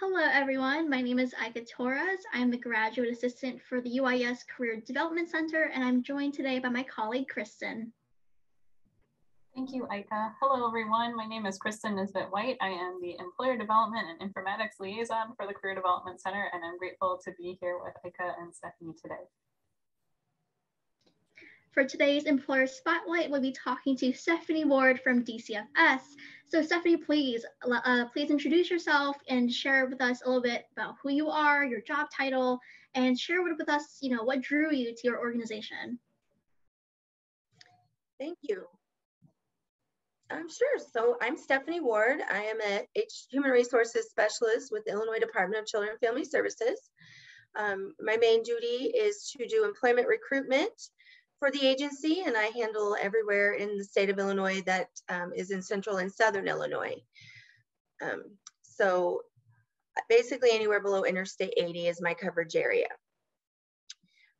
Hello, everyone. My name is Ika Torres. I'm the graduate assistant for the UIS Career Development Center, and I'm joined today by my colleague, Kristen. Thank you, Ika. Hello, everyone. My name is Kristen Nisbet-White. I am the Employer Development and Informatics Liaison for the Career Development Center, and I'm grateful to be here with Ika and Stephanie today. For today's Employer Spotlight, we'll be talking to Stephanie Ward from DCFS. So Stephanie, please introduce yourself and share with us a little bit about who you are, your job title, and share with us, what drew you to your organization. Thank you. Sure. So I'm Stephanie Ward. I am a Human Resources Specialist with the Illinois Department of Children and Family Services. My main duty is to do employment recruitment for the agency, and I handle everywhere in the state of Illinois that is in central and southern Illinois. So basically anywhere below Interstate 80 is my coverage area.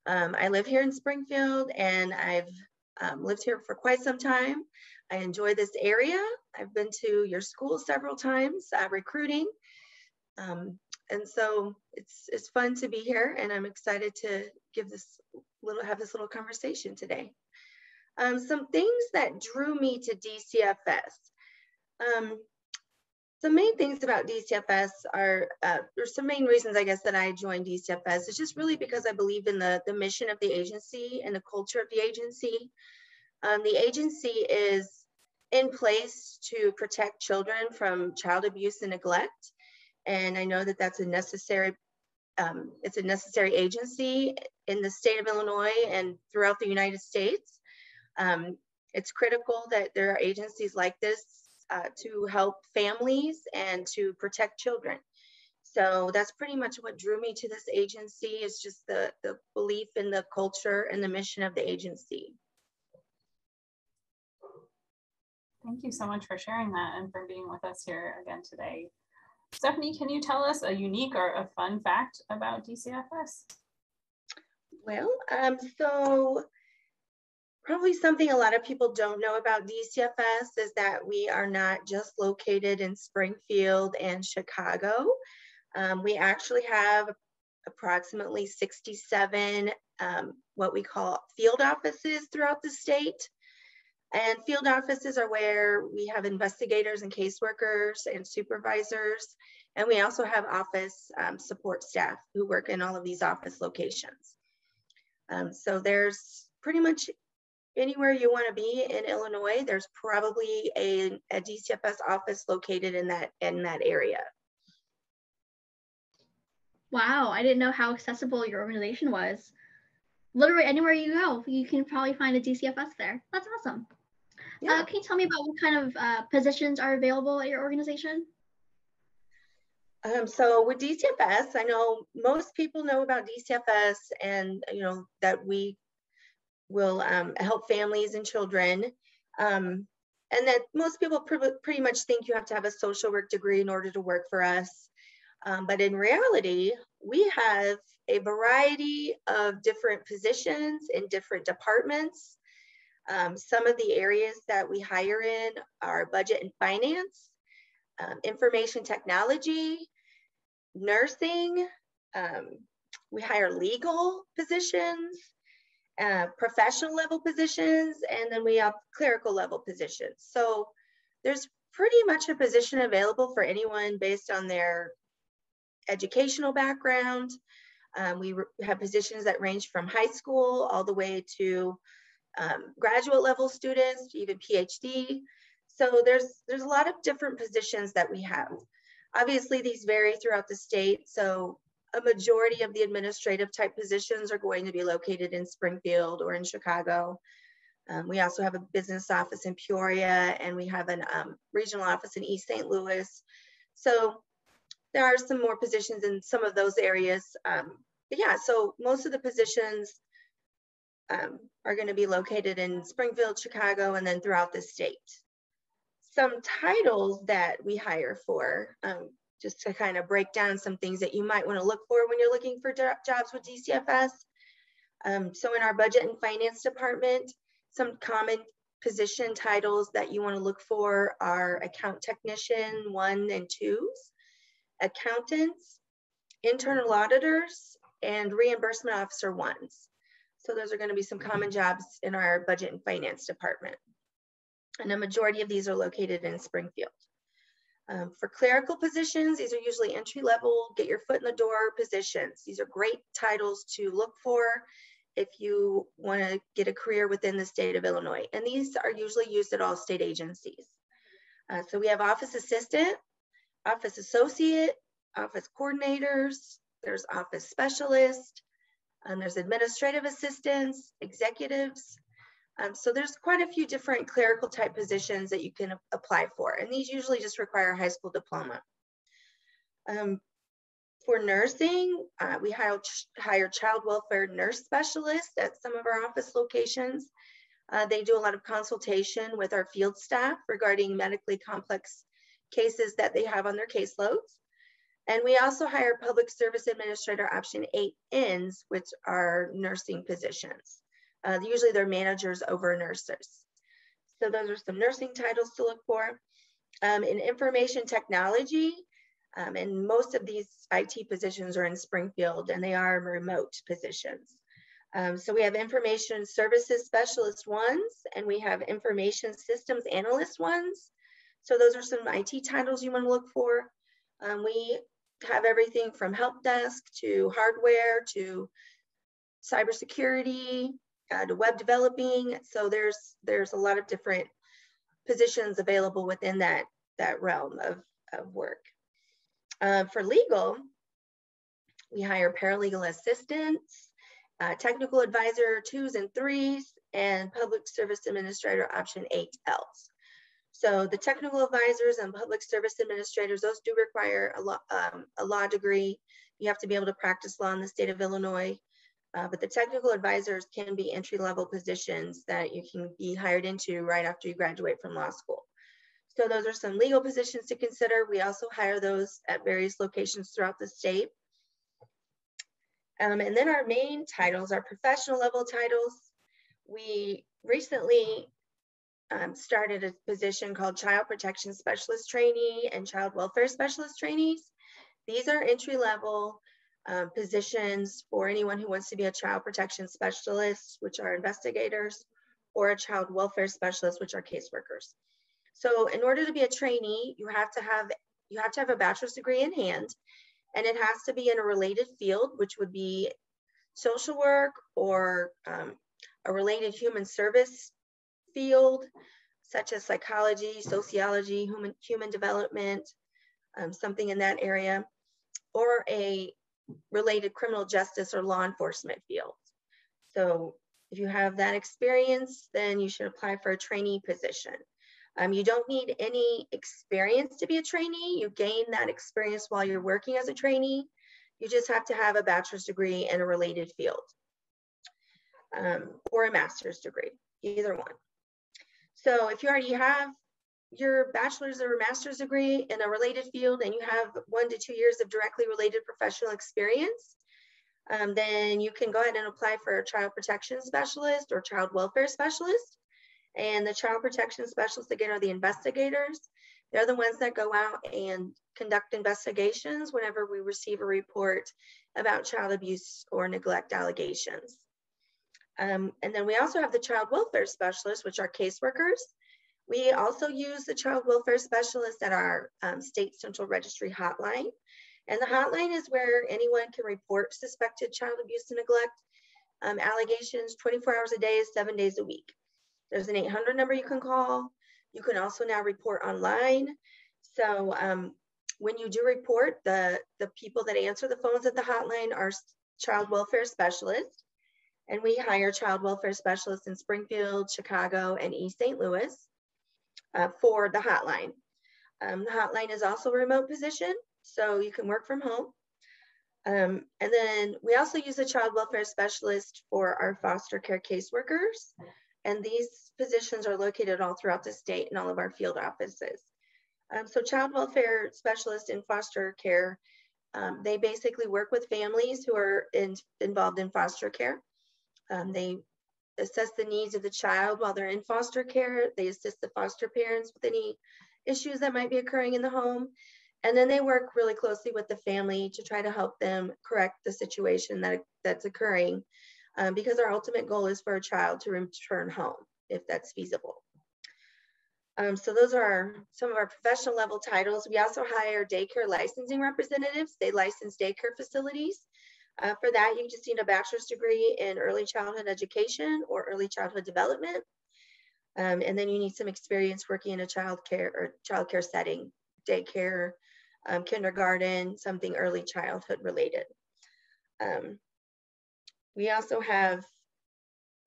I live here in Springfield, and I've lived here for quite some time. I enjoy this area. I've been to your school several times recruiting. And so it's fun to be here, and I'm excited to have this little conversation today. Some things that drew me to DCFS. The main things about DCFS are, there's some main reasons, I guess, that I joined DCFS. It's just really because I believe in the mission of the agency and the culture of the agency. The agency is in place to protect children from child abuse and neglect. And I know that that's a necessary, it's a necessary agency in the state of Illinois and throughout the United States. It's critical that there are agencies like this to help families and to protect children. So that's pretty much what drew me to this agency, is just the belief in the culture and the mission of the agency. Thank you so much for sharing that and for being with us here again today. Stephanie, can you tell us a unique or a fun fact about DCFS? Well, so probably something a lot of people don't know about DCFS is that we are not just located in Springfield and Chicago. We actually have approximately 67 what we call field offices throughout the state. And field offices are where we have investigators and caseworkers and supervisors. And we also have office support staff who work in all of these office locations. So there's pretty much anywhere you want to be in Illinois, there's probably a DCFS office located in that area. Wow, I didn't know how accessible your organization was. Literally anywhere you go, you can probably find a DCFS there. That's awesome. Yeah. Can you tell me about what kind of positions are available at your organization? So with DCFS, I know most people know about DCFS, and that we will help families and children, and that most people pretty much think you have to have a social work degree in order to work for us. But in reality, we have a variety of different positions in different departments. Some of the areas that we hire in are budget and finance, information technology, nursing. We hire legal positions, professional level positions, and then we have clerical level positions. So there's pretty much a position available for anyone based on their educational background. We have positions that range from high school all the way to graduate level students, even PhD. So there's a lot of different positions that we have. Obviously, these vary throughout the state. So a majority of the administrative type positions are going to be located in Springfield or in Chicago. We also have a business office in Peoria, and we have a regional office in East St. Louis. So there are some more positions in some of those areas. But yeah, so most of the positions are going to be located in Springfield, Chicago, and then throughout the state. Some titles that we hire for, just to kind of break down some things that you might want to look for when you're looking for jobs with DCFS. So in our budget and finance department, some common position titles that you want to look for are account technician 1 and 2s, accountants, internal auditors, and reimbursement officer ones. So those are going to be some common jobs in our budget and finance department. And a majority of these are located in Springfield. For clerical positions, these are usually entry-level, get your foot in the door positions. These are great titles to look for if you want to get a career within the state of Illinois. And these are usually used at all state agencies. So we have office assistant, office associate, office coordinators, there's office specialist, there's administrative assistants, executives. So there's quite a few different clerical type positions that you can apply for. And these usually just require a high school diploma. For nursing, we hire child welfare nurse specialists at some of our office locations. They do a lot of consultation with our field staff regarding medically complex cases that they have on their caseloads. And we also hire public service administrator option 8Ns, which are nursing positions. Usually they're managers over nurses. So those are some nursing titles to look for. In information technology, and most of these IT positions are in Springfield and they are remote positions. So we have information services specialist ones and we have information systems analyst ones. So those are some IT titles you want to look for. We have everything from help desk to hardware to cybersecurity to web developing. So there's a lot of different positions available within that realm of work. For legal, we hire paralegal assistants, technical advisor 2s and 3s, and public service administrator option 8Ls. So the technical advisors and public service administrators, those do require a law degree. You have to be able to practice law in the state of Illinois. But the technical advisors can be entry-level positions that you can be hired into right after you graduate from law school. So those are some legal positions to consider. We also hire those at various locations throughout the state. And then our main titles, our professional level titles. We recently started a position called Child Protection Specialist Trainee and Child Welfare Specialist Trainees. These are entry-level positions for anyone who wants to be a child protection specialist, which are investigators, or a child welfare specialist, which are caseworkers. So in order to be a trainee, you have to have a bachelor's degree in hand, and it has to be in a related field, which would be social work or a related human service field, such as psychology, sociology, human development, something in that area, or a related criminal justice or law enforcement field. So if you have that experience, then you should apply for a trainee position. You don't need any experience to be a trainee. You gain that experience while you're working as a trainee. You just have to have a bachelor's degree in a related field or a master's degree, either one. So if you already have your bachelor's or master's degree in a related field and you have 1 to 2 years of directly related professional experience, then you can go ahead and apply for a child protection specialist or child welfare specialist. And the child protection specialists, again, are the investigators. They're the ones that go out and conduct investigations whenever we receive a report about child abuse or neglect allegations. And then we also have the child welfare specialists, which are caseworkers. We also use the child welfare specialists at our state central registry hotline. And the hotline is where anyone can report suspected child abuse and neglect allegations 24 hours a day, 7 days a week. There's an 800 number you can call. You can also now report online. So when you do report, the people that answer the phones at the hotline are child welfare specialists. And we hire child welfare specialists in Springfield, Chicago, and East St. Louis for the hotline. The hotline is also a remote position, so you can work from home. And then we also use a child welfare specialist for our foster care caseworkers. And these positions are located all throughout the state in all of our field offices. So child welfare specialists in foster care, they basically work with families who are involved in foster care. They assess the needs of the child while they're in foster care. They assist the foster parents with any issues that might be occurring in the home. And then they work really closely with the family to try to help them correct the situation that's occurring, because our ultimate goal is for a child to return home if that's feasible. So those are some of our professional level titles. We also hire daycare licensing representatives. They license daycare facilities. For that, you just need a bachelor's degree in early childhood education or early childhood development. And then you need some experience working in a childcare setting, daycare, kindergarten, something early childhood related. We also have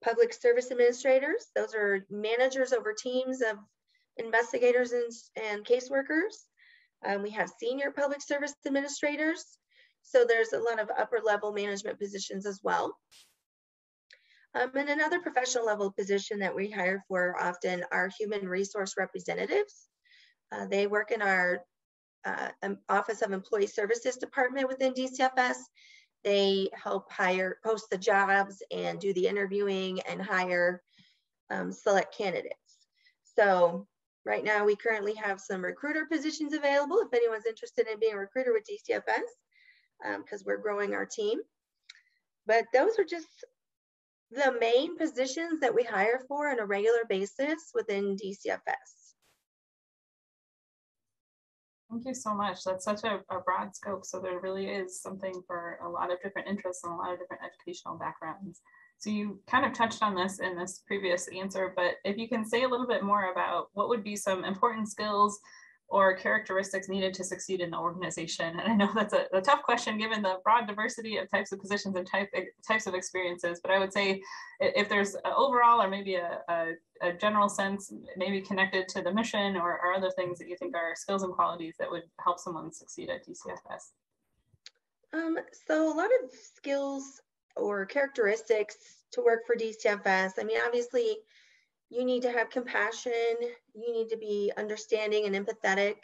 public service administrators. Those are managers over teams of investigators and caseworkers. We have senior public service administrators. So there's a lot of upper level management positions as well. And another professional level position that we hire for often are human resource representatives. They work in our Office of Employee Services Department within DCFS. They help post the jobs and do the interviewing and hire select candidates. So right now we currently have some recruiter positions available if anyone's interested in being a recruiter with DCFS, because we're growing our team. But those are just the main positions that we hire for on a regular basis within DCFS. Thank you so much. That's such a broad scope. So there really is something for a lot of different interests and a lot of different educational backgrounds. So you kind of touched on this in this previous answer, but if you can say a little bit more about what would be some important skills or characteristics needed to succeed in the organization. And I know that's a tough question given the broad diversity of types of positions and types of experiences, but I would say if there's overall or maybe a general sense, maybe connected to the mission or other things that you think are skills and qualities that would help someone succeed at DCFS. So a lot of skills or characteristics to work for DCFS. I mean, obviously, you need to have compassion. You need to be understanding and empathetic.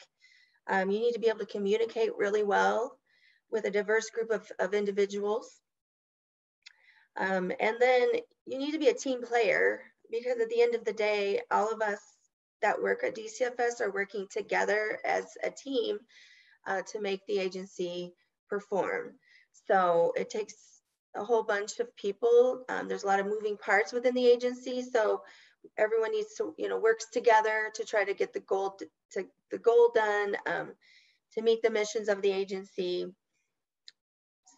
You need to be able to communicate really well with a diverse group of individuals. And then you need to be a team player, because at the end of the day, all of us that work at DCFS are working together as a team to make the agency perform. So it takes a whole bunch of people. There's a lot of moving parts within the agency. So everyone needs to, works together to try to get the goal done, to meet the missions of the agency.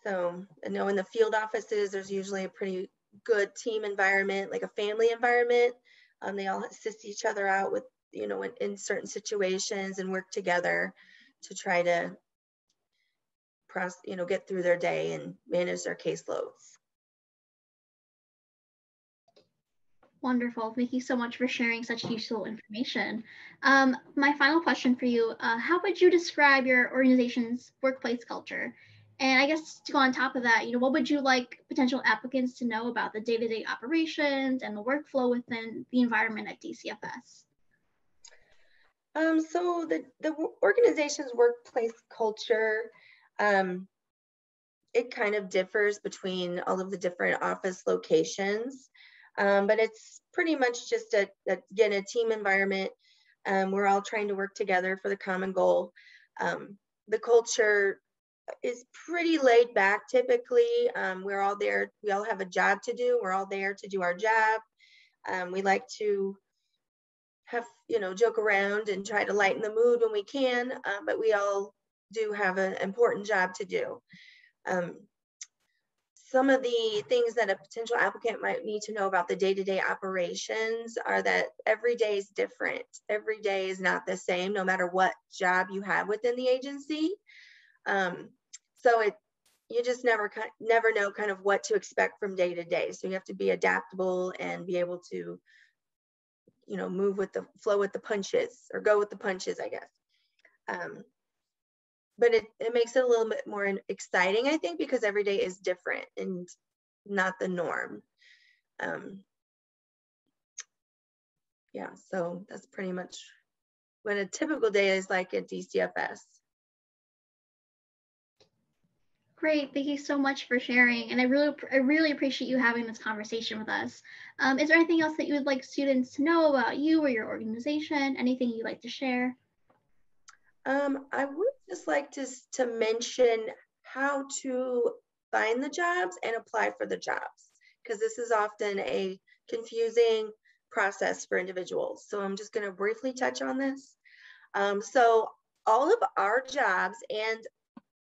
So I know in the field offices, there's usually a pretty good team environment, like a family environment. They all assist each other out with, in certain situations and work together to try to get through their day and manage their caseloads. Wonderful. Thank you so much for sharing such useful information. My final question for you, how would you describe your organization's workplace culture? And I guess to go on top of that, what would you like potential applicants to know about the day-to-day operations and the workflow within the environment at DCFS? So the organization's workplace culture, it kind of differs between all of the different office locations. But it's pretty much just again, a team environment. We're all trying to work together for the common goal. The culture is pretty laid back typically. We're all there. We all have a job to do. We're all there to do our job. We like to have, joke around and try to lighten the mood when we can, but we all do have an important job to do. Some of the things that a potential applicant might need to know about the day-to-day operations are that every day is different. Every day is not the same, no matter what job you have within the agency. So you just never know kind of what to expect from day to day. So you have to be adaptable and be able to, move with the flow with the punches, or go with the punches, I guess. But it makes it a little bit more exciting, I think, because every day is different and not the norm. Yeah, so that's pretty much what a typical day is like at DCFS. Great, thank you so much for sharing, and I really appreciate you having this conversation with us. Is there anything else that you would like students to know about you or your organization? Anything you'd like to share? I would just like to mention how to find the jobs and apply for the jobs, because this is often a confusing process for individuals. So I'm just going to briefly touch on this. So all of our jobs and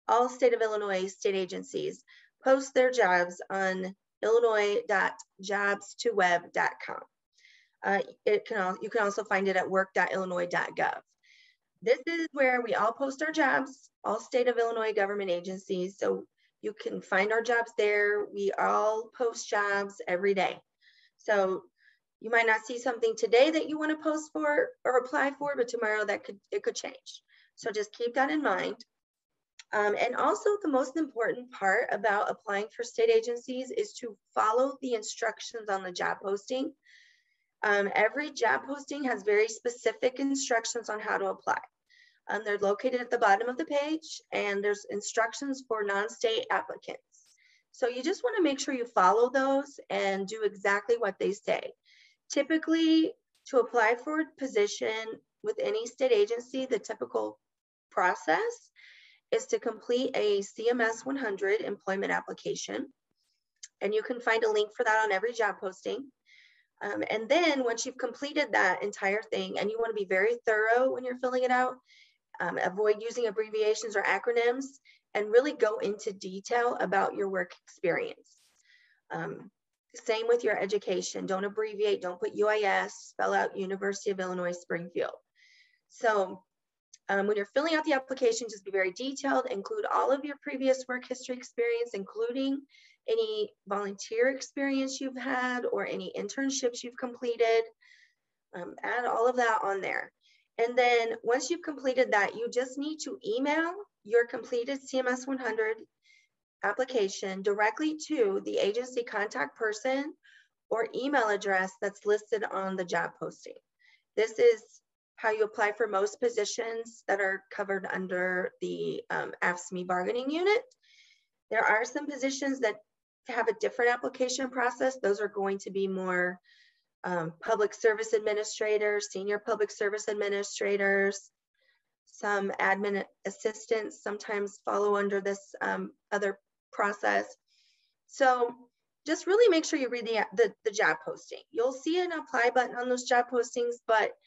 all state of Illinois state agencies post their jobs on illinois.jobs2web.com. You can also find it at work.illinois.gov. This is where we all post our jobs, all state of Illinois government agencies. So you can find our jobs there. We all post jobs every day. So you might not see something today that you want to post for or apply for, but tomorrow it could change. So just keep that in mind. And also the most important part about applying for state agencies is to follow the instructions on the job posting. Every job posting has very specific instructions on how to apply. They're located at the bottom of the page, and there's instructions for non-state applicants. So you just want to make sure you follow those and do exactly what they say. Typically, to apply for a position with any state agency, the typical process is to complete a CMS 100 employment application. And you can find a link for that on every job posting. And then once you've completed that entire thing, and you want to be very thorough when you're filling it out, avoid using abbreviations or acronyms, and really go into detail about your work experience. Same with your education. Don't abbreviate, don't put UIS, spell out University of Illinois Springfield. So when you're filling out the application, just be very detailed, include all of your previous work history experience, including any volunteer experience you've had or any internships you've completed. Add all of that on there. And then once you've completed that, you just need to email your completed CMS 100 application directly to the agency contact person or email address that's listed on the job posting. This is how you apply for most positions that are covered under the AFSCME bargaining unit. There are some positions that have a different application process. Those are going to be more public service administrators, senior public service administrators, some admin assistants sometimes follow under this other process. So just really make sure you read the job posting. You'll see an apply button on those job postings, but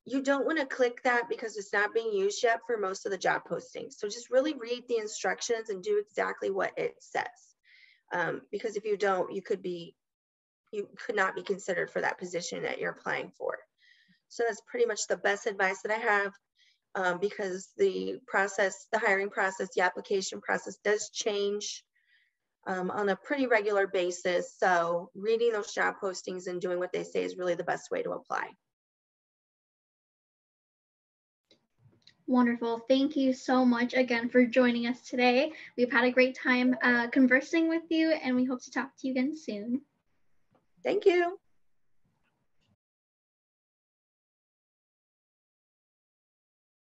you don't want to click that because it's not being used yet for most of the job postings. So just really read the instructions and do exactly what it says. Because if you don't, you could not be considered for that position that you're applying for. So that's pretty much the best advice that I have, because the hiring process, the application process does change on a pretty regular basis. So reading those job postings and doing what they say is really the best way to apply. Wonderful. Thank you so much again for joining us today. We've had a great time conversing with you, and we hope to talk to you again soon. Thank you.